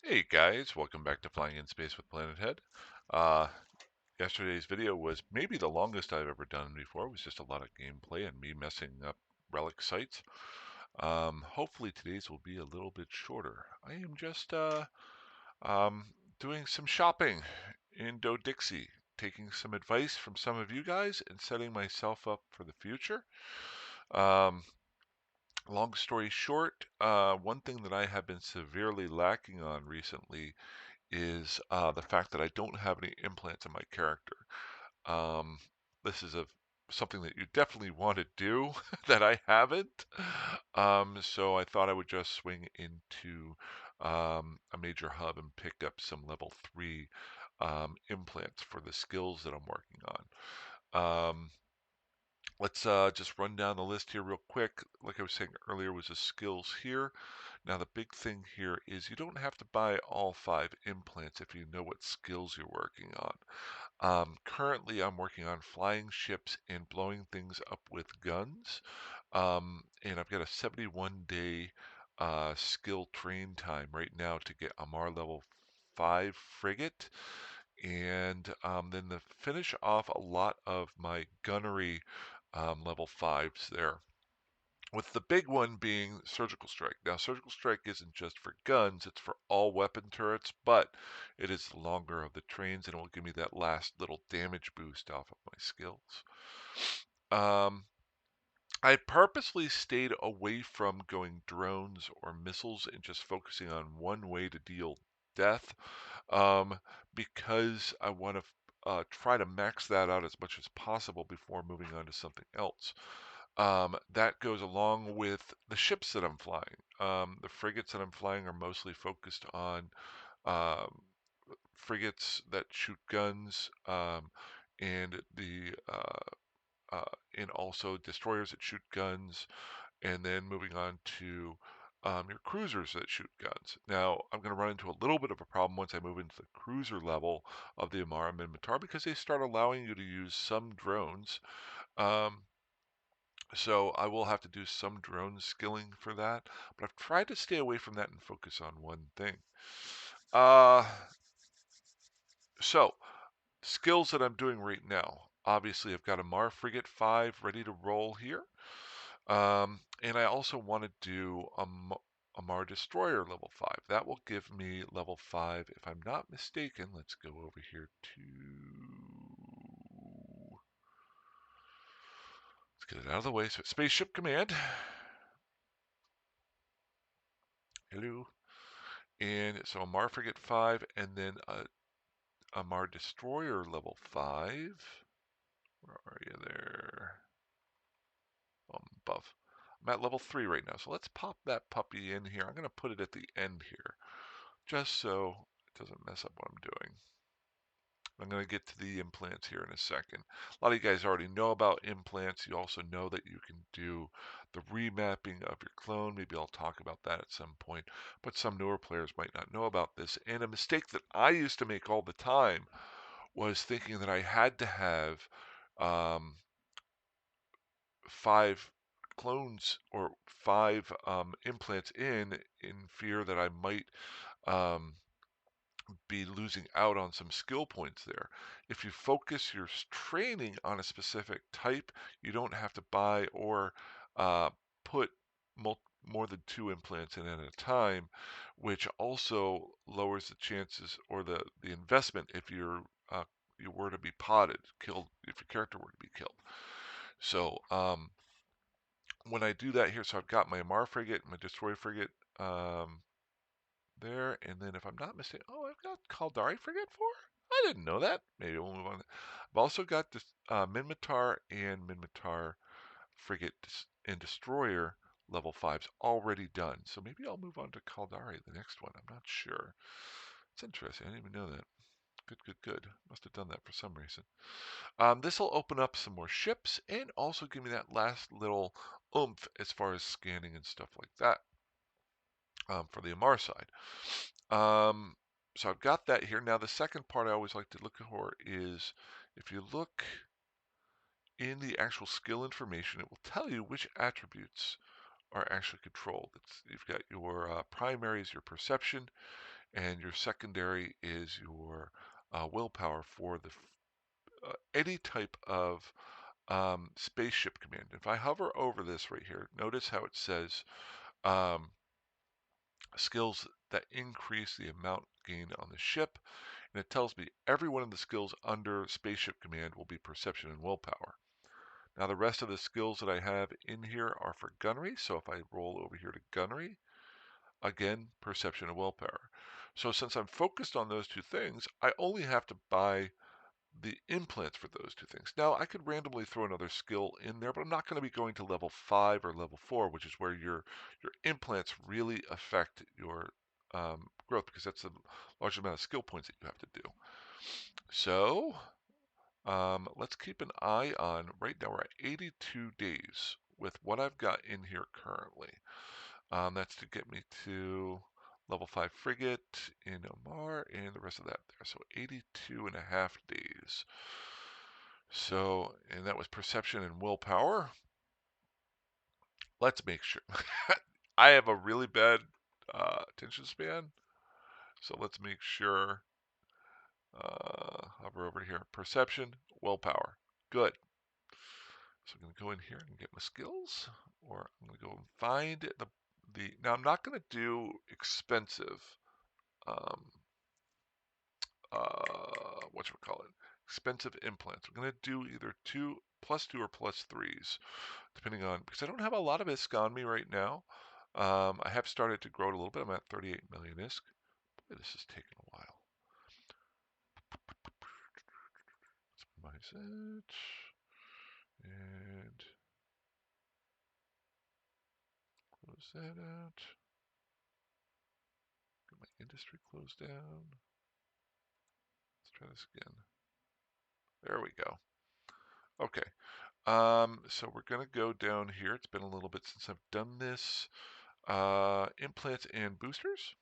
Hey guys, welcome back to Flying in Space with Planet Head. Uh, Yesterday's video was maybe the longest I've ever done before. It was just a lot of gameplay and me messing up relic sites. Hopefully today's will be a little bit shorter. I am just um, doing some shopping in Dixie, taking some advice from some of you guys and setting myself up for the future. Um, Long story short, one thing that I have been severely lacking on recently is the fact that I don't have any implants in my character. Um, this is something that you definitely want to do that I haven't. So I thought I would just swing into a major hub and pick up some level 3 implants for the skills that I'm working on. Let's just run down the list here real quick. Like I was saying earlier, was the skills here. Now the big thing here is you don't have to buy all 5 implants if you know what skills you're working on. Currently, I'm working on flying ships and blowing things up with guns. And I've got a 71-day skill train time right now to get Amar level 5 frigate. And then to finish off a lot of my gunnery level 5s there. With the big one being Surgical Strike. Now, Surgical Strike isn't just for guns, it's for all weapon turrets, but it is the longer of the trains and it will give me that last little damage boost off of my skills. Um, I purposely stayed away from going drones or missiles and just focusing on one way to deal death um, because I want to try to max that out as much as possible before moving on to something else. That goes along with the ships that I'm flying. The frigates that I'm flying are mostly focused on um, frigates that shoot guns and and also destroyers that shoot guns, and then moving on to your cruisers that shoot guns. Now, I'm going to run into a little bit of a problem once I move into the cruiser level of the Amara Minmatar because they start allowing you to use some drones. Um, so I will have to do some drone skilling for that, but I've tried to stay away from that and focus on one thing. Uh, so skills that I'm doing right now. Obviously, I've got a Mar Frigate 5 ready to roll here. And I also want to do a Mar Destroyer level 5. That will give me level 5, if I'm not mistaken. Let's go over here to... Let's get it out of the way. So Spaceship Command. Hello. And so a Mar Frigate 5, and then a Mar Destroyer level 5. Where are you there? Above. I'm at level 3 right now, so let's pop that puppy in here. I'm going to put it at the end here, just so it doesn't mess up what I'm doing. I'm going to get to the implants here in a second. A lot of you guys already know about implants. You also know that you can do the remapping of your clone. Maybe I'll talk about that at some point, but some newer players might not know about this. And a mistake that I used to make all the time was thinking that I had to have um, 5 clones or 5 implants in fear that I might um, be losing out on some skill points there. If you focus your training on a specific type, you don't have to buy or put more than 2 implants in at a time, which also lowers the chances or the investment if you were to be potted, killed, if your character were to be killed. So when I do that here, so I've got my Mar frigate, my destroyer frigate there, and then if I'm not mistaken, oh, I've got Caldari frigate 4? I didn't know that. Maybe we'll move on. I've also got this Minmatar and Minmatar frigate and destroyer level 5s already done. So maybe I'll move on to Caldari, the next one. I'm not sure. It's interesting. I didn't even know that. Good, good, good. Must have done that for some reason. This will open up some more ships and also give me that last little oomph as far as scanning and stuff like that for the Amar side. So I've got that here. Now the second part I always like to look for is if you look in the actual skill information, it will tell you which attributes are actually controlled. You've got your primary is your perception, and your secondary is your willpower for the any type of spaceship command. If I hover over this right here, notice how it says um, skills that increase the amount gained on the ship, and it tells me every one of the skills under spaceship command will be perception and willpower. Now the rest of the skills that I have in here are for gunnery, so if I roll over here to gunnery, again, perception and willpower. So since I'm focused on those two things, I only have to buy the implants for those two things. Now I could randomly throw another skill in there, but I'm not going to be going to level 5 or level 4, which is where your implants really affect your growth, because that's the large amount of skill points that you have to do. So let's keep an eye on, right now we're at 82 days with what I've got in here currently. That's to get me to level 5 frigate in Omar and the rest of that there. So 82 and a half days. So, and that was perception and willpower. Let's make sure. I have a really bad attention span. So let's make sure. Hover over here. Perception, willpower. Good. So I'm going to go in here and get my skills, or I'm going to go and find the. Now I'm not going to do expensive. Um, what you call it? Expensive implants. I'm going to do either +2 or +3s, depending on, because I don't have a lot of ISK on me right now. I have started to grow it a little bit. I'm at 38 million ISK. Boy, this is taking a while. Let's minimize it. And close that out. Get my industry closed down. Let's try this again. There we go. Okay. So we're going to go down here. It's been a little bit since I've done this. Implants and boosters.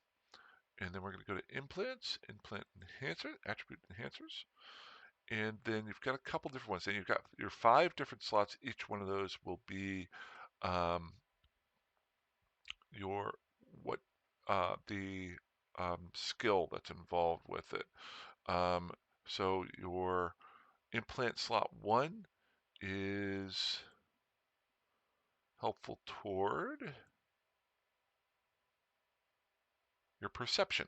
And then we're going to go to implants, implant enhancer, attribute enhancers. And then you've got a couple different ones. Then you've got your 5 different slots. Each one of those will be um, your what the skill that's involved with it. Um, so your implant slot 1 is helpful toward your perception.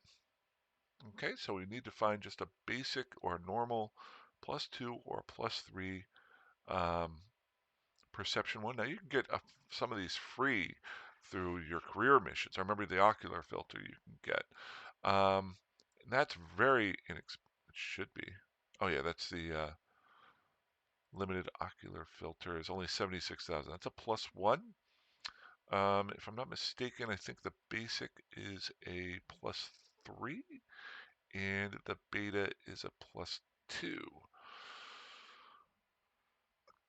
Okay, so we need to find just a basic or a normal +2 or +3 um, perception one. Now you can get some of these free through your career missions. I remember the ocular filter you can get. And that's very inexpensive. It should be. Oh yeah, that's the limited ocular filter is only 76,000. That's a +1. If I'm not mistaken, I think the basic is a +3 and the beta is a +2.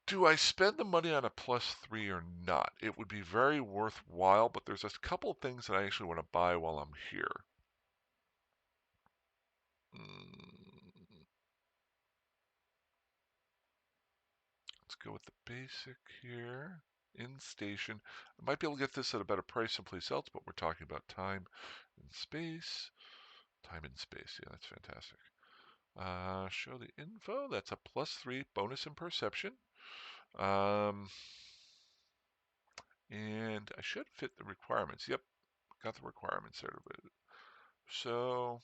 Do I spend the money on a +3 or not? It would be very worthwhile, but there's a couple of things that I actually want to buy while I'm here. Let's go with the basic here. In station. I might be able to get this at a better price someplace else, but we're talking about time and space. Time and space. Yeah, that's fantastic. Show the info. That's a +3 bonus in perception. And I should fit the requirements. Yep, got the requirements there. So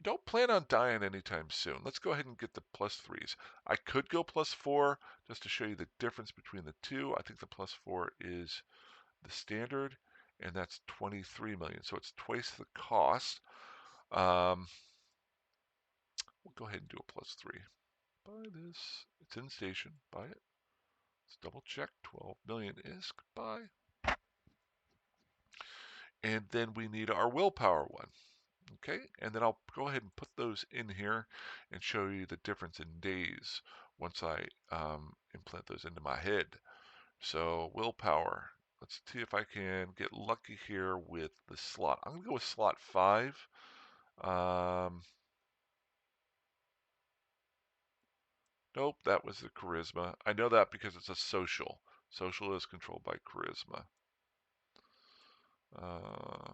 don't plan on dying anytime soon. Let's go ahead and get the +3s. I could go +4 just to show you the difference between the two. I think the +4 is the standard, and that's 23 million. So it's twice the cost. We'll go ahead and do a +3. Buy this. It's in station. Buy it. Let's double check. 12 million ISK. Buy. And then we need our willpower one. Okay, and then I'll go ahead and put those in here and show you the difference in days once I implant those into my head. So willpower, let's see if I can get lucky here with the slot. I'm gonna go with slot 5. Nope, that was the charisma. I know that because it's a social. Social is controlled by charisma. Uh,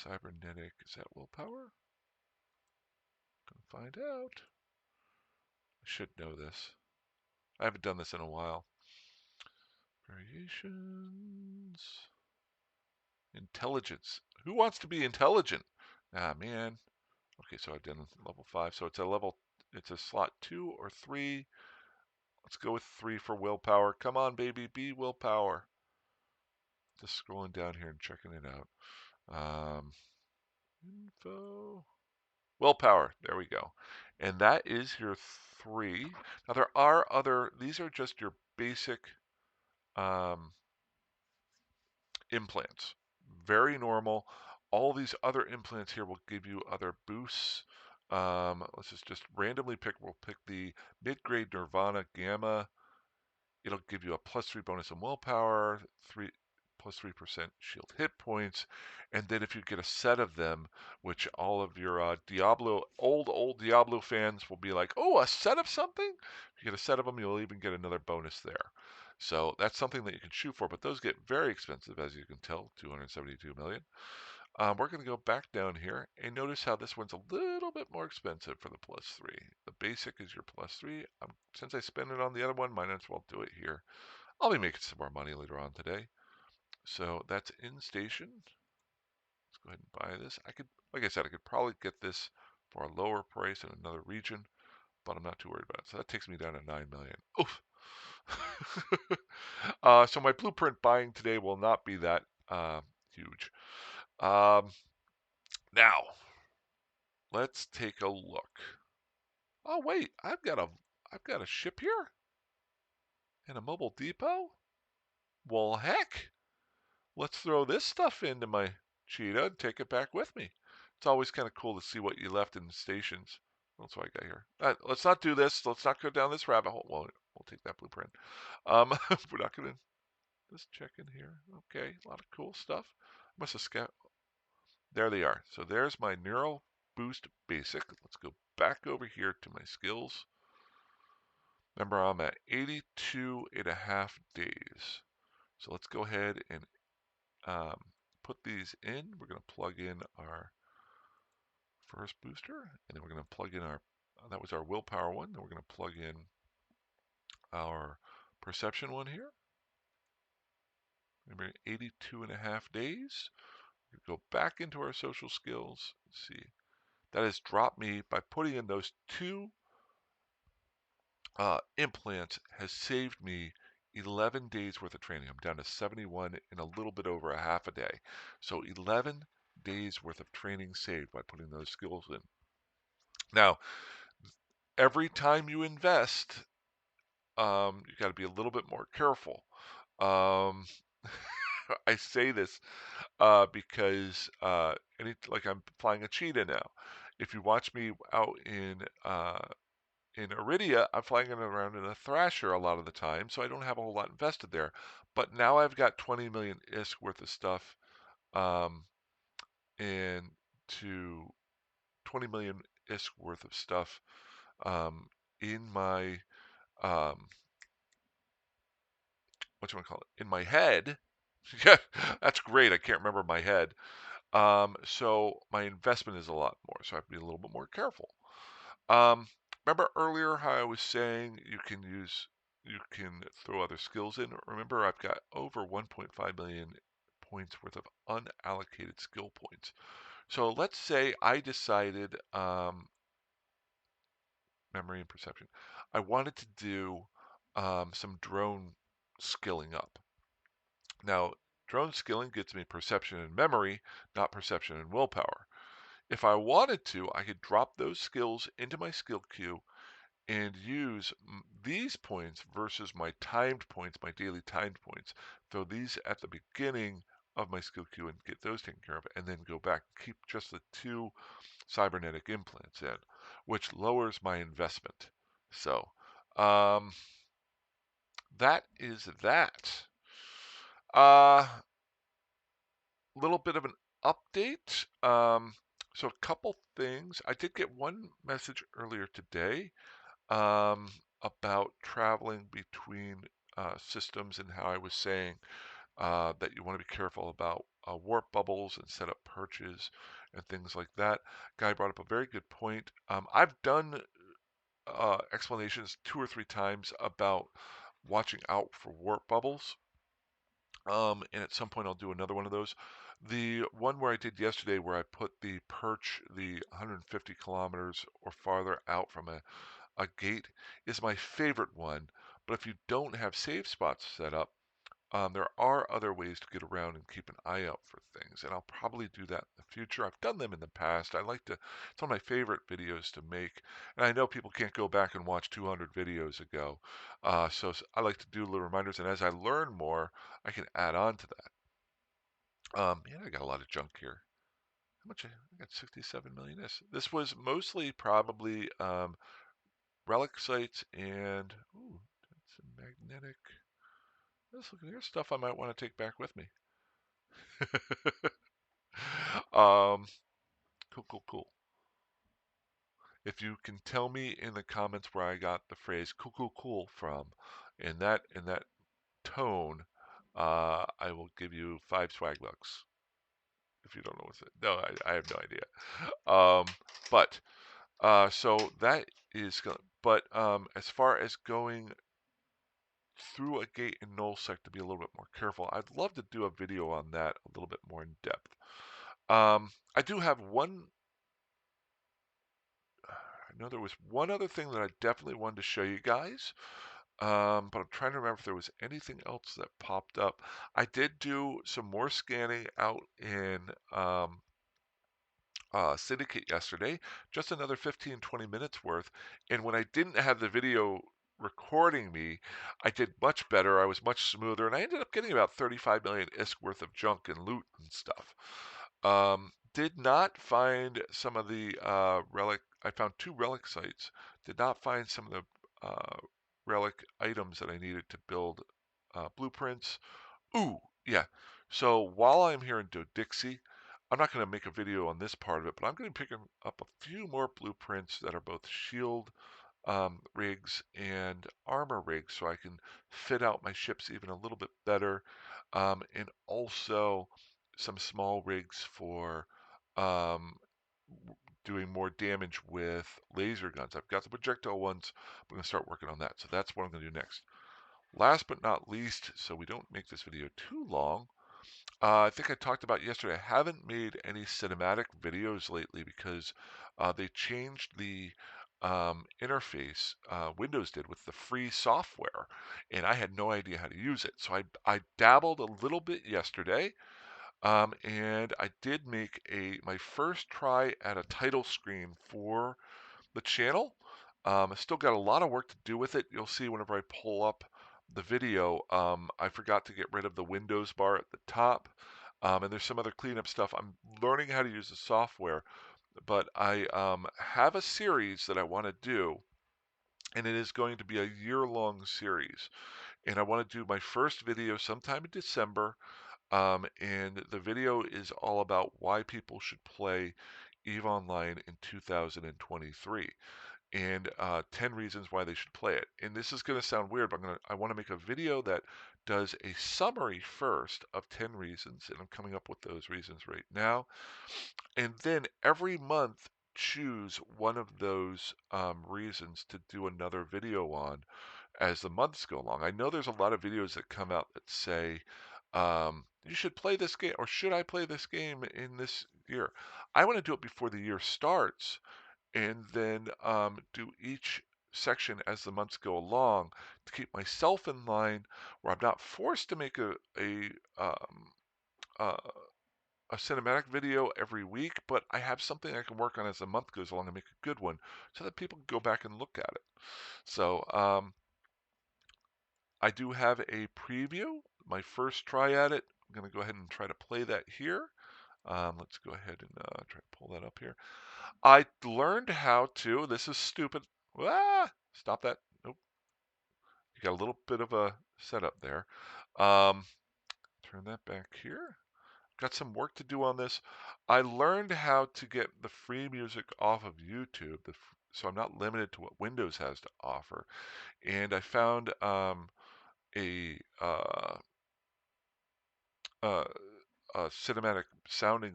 Cybernetic, is that willpower? Gonna find out. I should know this. I haven't done this in a while. Variations. Intelligence. Who wants to be intelligent? Ah, man. Okay, so I've done level 5. So it's a slot 2 or 3. Let's go with 3 for willpower. Come on, baby, be willpower. Just scrolling down here and checking it out. Info. Willpower. There we go. And that is your 3. Now there are these are just your basic um, implants. Very normal. All these other implants here will give you other boosts. Let's just randomly pick. We'll pick the mid-grade Nirvana Gamma. It'll give you a +3 bonus in willpower, 3% shield hit points, and then if you get a set of them, which all of your old Diablo fans will be like, oh, a set of something? If you get a set of them, you'll even get another bonus there. So that's something that you can shoot for, but those get very expensive, as you can tell, 272 million. We're going to go back down here and notice how this one's a little bit more expensive for the +3. The basic is your +3. Since I spent it on the other one, might as well do it here. I'll be making some more money later on today. So that's in station. Let's go ahead and buy this. Like I said, I could probably get this for a lower price in another region, but I'm not too worried about it. So that takes me down to 9 million. Oof. So my blueprint buying today will not be that huge. Now, let's take a look. Oh wait, I've got a ship here and a mobile depot. Well, heck, let's throw this stuff into my cheetah and take it back with me. It's always kind of cool to see what you left in the stations. That's what I got here. Let's not do this. Let's not go down this rabbit hole. Well, we'll take that blueprint. We're not gonna just check in here. Okay, a lot of cool stuff. Must have scout. There they are. So there's my neural boost basic. Let's go back over here to my skills. Remember, I'm at 82.5 days. So let's go ahead and put these in. We're going to plug in our first booster, and then we're going to plug in that was our willpower one. Then we're going to plug in our perception one here. Remember, 82.5 days. We go back into our social skills. Let's see. That has dropped me by putting in those 2 implants has saved me 11 days worth of training. I'm down to 71 in a little bit over a half a day. So 11 days worth of training saved by putting those skills in. Now, every time you invest, you got to be a little bit more careful. I say this because like I'm flying a cheetah now. If you watch me out in Iridia, I'm flying it around in a Thrasher a lot of the time, so I don't have a whole lot invested there. But now I've got 20 million ISK worth of stuff, and to 20 million ISK worth of stuff in my what you want to call it? In my head. Yeah, that's great. I can't remember my head. So my investment is a lot more, so I have to be a little bit more careful. Remember earlier how I was saying you can throw other skills in? Remember, I've got over 1.5 million points worth of unallocated skill points. So let's say I decided, memory and perception, I wanted to do some drone skilling up. Now, drone skilling gets me perception and memory, not perception and willpower. If I wanted to, I could drop those skills into my skill queue and use these points versus my timed points, my daily timed points. Throw these at the beginning of my skill queue and get those taken care of, and then go back and keep just the 2 cybernetic implants in, which lowers my investment. So that is that. Little bit of an update. So a couple things. I did get one message earlier today about traveling between systems and how I was saying that you want to be careful about warp bubbles and set up perches and things like that. Guy brought up a very good point. I've done explanations 2 or 3 times about watching out for warp bubbles. And at some point I'll do another one of those. The one where I did yesterday, where I put the perch the 150 kilometers or farther out from a gate, is my favorite one. But if you don't have save spots set up, there are other ways to get around and keep an eye out for things, and I'll probably do that in the future. I've done them in the past. I like to, it's one of my favorite videos to make, and I know people can't go back and watch 200 videos ago, so I like to do little reminders, and as I learn more, I can add on to that. Man, I got a lot of junk here. How much? I got 67 million. This was mostly probably relic sites and, ooh, that's a magnetic. Let's look at here's stuff I might want to take back with me. um, cool, cool, cool. If you can tell me in the comments where I got the phrase "cool, cool, cool" from, in that tone, I will give you 5 swag bucks. If you don't know what's it, no, I have no idea. Um, but so that is, but as far as going through a gate in Nullsec to be a little bit more careful, I'd love to do a video on that a little bit more in depth. I do have one. I know there was one other thing that I definitely wanted to show you guys, but I'm trying to remember if there was anything else that popped up. I did do some more scanning out in Syndicate yesterday, just another 15-20 minutes worth. And when I didn't have the video recording me, I did much better. I was much smoother, and I ended up getting about 35 million ISK worth of junk and loot and stuff. Did not find some of the relic. I found 2 relic sites. Did not find some of the relic items that I needed to build blueprints. Ooh, yeah. So while I'm here in Dodixie, I'm not going to make a video on this part of it, but I'm going to pick up a few more blueprints that are both shield rigs and armor rigs, so I can fit out my ships even a little bit better, and also some small rigs for um, doing more damage with laser guns. I've got the projectile ones. I'm going to start working on that, so that's what I'm going to do next. Last but not least, so we don't make this video too long, I think I talked about yesterday, I haven't made any cinematic videos lately because they changed the interface, Windows did, with the free software, and I had no idea how to use it. So I dabbled a little bit yesterday, and I did make my first try at a title screen for the channel. I still got a lot of work to do with it. You'll see whenever I pull up the video, I forgot to get rid of the Windows bar at the top. And there's some other cleanup stuff. I'm learning how to use the software, but I have a series that I want to do, and it is going to be a year-long series. And I want to do my first video sometime in December, and the video is all about why people should play EVE Online in 2023 and 10 reasons why they should play it. And this is going to sound weird, but I want to make a video that does a summary first of 10 reasons, and I'm coming up with those reasons right now. And then every month, choose one of those reasons to do another video on as the months go along. I know there's a lot of videos that come out that say, you should play this game, or should I play this game in this year? I want to do it before the year starts, and then do each section as the months go along to keep myself in line, where I'm not forced to make uh, a cinematic video every week, but I have something I can work on as the month goes along and make a good one so that people can go back and look at it. So I do have a preview, my first try at it. I'm going to go ahead and try to play that here. Let's go ahead and try to pull that up here. I learned how to, this is stupid. Stop that. Nope. You got a little bit of a setup there. Turn that back here. Got some work to do on this. I learned how to get the free music off of YouTube, so I'm not limited to what Windows has to offer. And I found a uh, cinematic sounding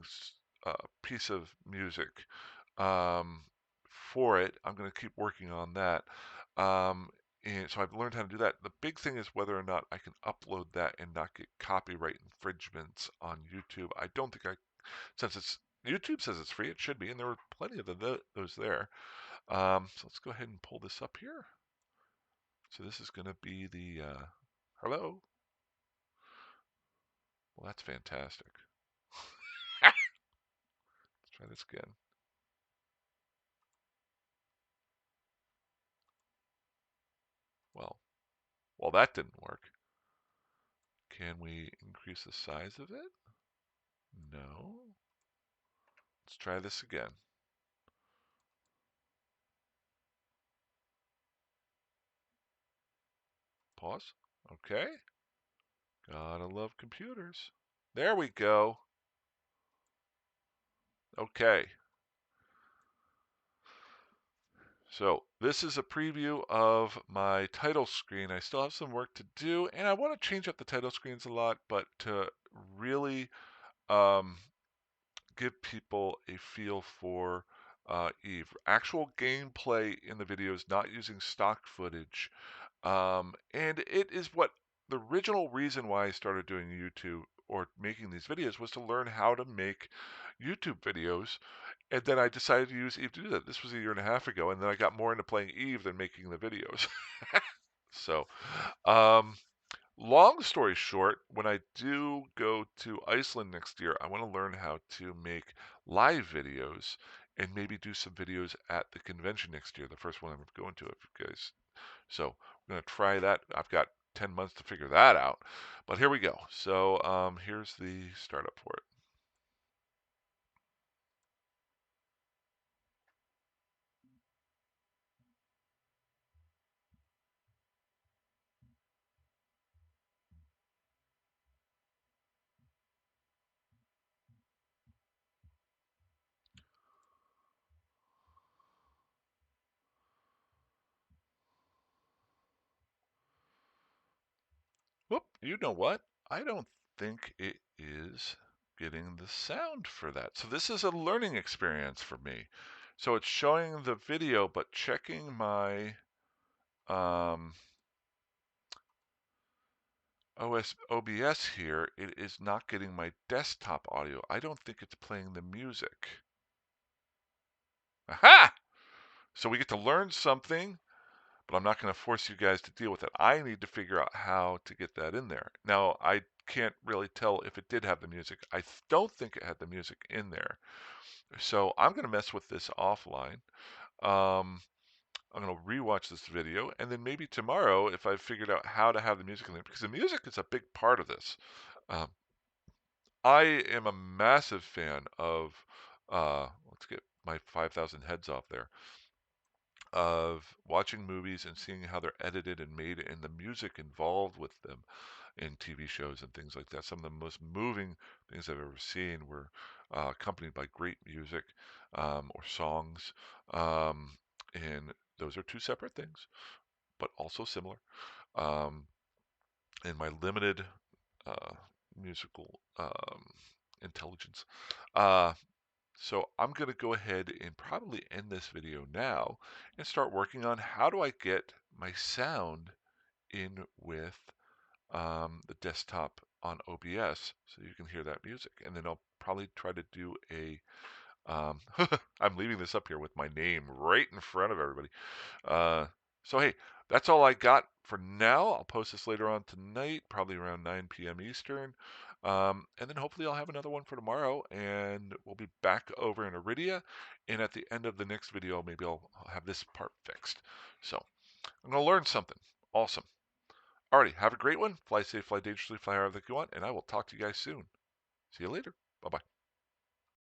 piece of music um, for it. I'm going to keep working on that. Um, and so I've learned how to do that. The big thing is whether or not I can upload that and not get copyright infringements on YouTube. I don't think I, since it's YouTube says it's free, it should be, and there were plenty of those there. So let's go ahead and pull this up here. So this is going to be the hello. Well, that's fantastic. Let's try this again. Well, that didn't work. Can we increase the size of it? No. Let's try this again. Pause. Okay. Gotta love computers. There we go. Okay. So this is a preview of my title screen. I still have some work to do, and I want to change up the title screens a lot, but to really um, give people a feel for Eve. Actual gameplay in the videos, not using stock footage. And it is what the original reason why I started doing YouTube or making these videos was to learn how to make YouTube videos. And then I decided to use Eve to do that. This was a year and a half ago, and then I got more into playing Eve than making the videos. So, um, long story short, when I do go to Iceland next year, I want to learn how to make live videos and maybe do some videos at the convention next year, the first one I'm going to, if you guys. So I'm going to try that. I've got 10 months to figure that out. But here we go. So here's the startup for it. Whoop, you know what? I don't think it is getting the sound for that. So this is a learning experience for me. So it's showing the video, but checking my um, OBS here, it is not getting my desktop audio. I don't think it's playing the music. Aha! So we get to learn something, but I'm not going to force you guys to deal with it. I need to figure out how to get that in there. Now, I can't really tell if it did have the music. I don't think it had the music in there. So I'm going to mess with this offline. Um, I'm going to rewatch this video, and then maybe tomorrow, if I've figured out how to have the music in there, because the music is a big part of this. Um, I am a massive fan of, let's get my 5,000 heads off there, of watching movies and seeing how they're edited and made and the music involved with them in TV shows and things like that. Some of the most moving things I've ever seen were accompanied by great music or songs. Um, and those are two separate things, but also similar. Um, in my limited uh, musical intelligence. Uh, so I'm going to go ahead and probably end this video now and start working on how do I get my sound in with the desktop on OBS so you can hear that music. And then I'll probably try to do a, I'm leaving this up here with my name right in front of everybody. Uh, so hey, that's all I got for now. I'll post this later on tonight, probably around 9 p.m. Eastern. And then hopefully I'll have another one for tomorrow, and we'll be back over in Iridia. And at the end of the next video, maybe I'll have this part fixed. So I'm going to learn something. Awesome. Alrighty, have a great one. Fly safe, fly dangerously, fly however you want, and I will talk to you guys soon. See you later. Bye bye.